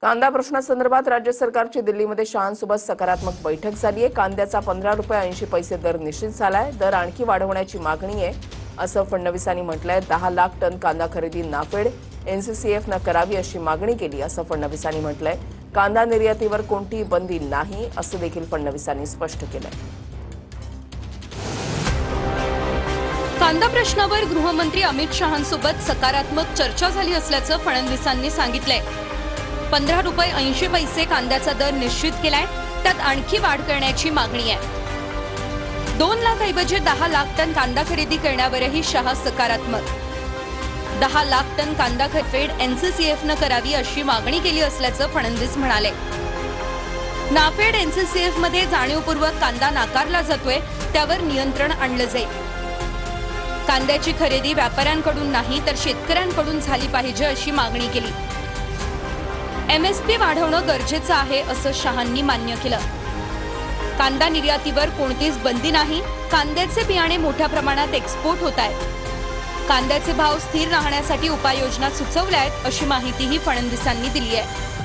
कांदा प्रश्नासंदर्भात राज्य सरकारची दिल्लीमध्ये शहांसोबत सकारात्मक बैठक झाली आहे। कांद्याचा 15 रुपये 80 पैसे दर निश्चित झालाय। दर आणखी वाढवण्याची मागणी आहे असं फडणवीसांनी म्हटलंय। 10 लाख टन कांदा खरेदी नाफेड एनसीसीएफनं करावी अशी मागणी केली असं फडणवीसांनी म्हटलंय। कांदा निर्यातीवर कोणतीही बंदी नाही असं देखील फडणवीसांनी स्पष्ट केलंय। कांदा प्रश्नावर गृहमंत्री अमित शहांसोबत सकारात्मक चर्चा झाली असल्याचं फडणवीसांनी सांगितलंय। 15 रुपये 80 पैसे कांद्याचा दर निश्चित केलाय, त्यात आणखी वाढ करण्याची मागणी आहे। 2 लाख ऐवजी 10 लाख टन कांदा खरेदी करण्यावरही शहा सकारात्मक। 10 लाख टन कांदा खरेदी एनसीसीएफनं करावी अशी मागणी केली असल्याचं फडणवीस म्हणाले। नाफेड एनसीसीएफ मध्ये जाणीवपूर्वक कांदा नाकारला जातोय, त्यावर नियंत्रण आणलं जाईल। कांद्याची खरेदी व्यापाऱ्यांकडून नाही तर शेतकऱ्यांकडून झाली पाहिजे अशी मागणी केली। एमएसपी वाढवणं गरजेचं आहे असं शहांनी मान्य केलं। कांदा निर्यातीवर कोणतीच बंदी नाही, कांद्याचे बियाणे मोठ्या प्रमाणात एक्सपोर्ट होत आहेत। कांद्याचे भाव स्थिर राहण्यासाठी उपाययोजना सुचवल्या आहेत अशी माहितीही फडणवीसांनी दिली आहे।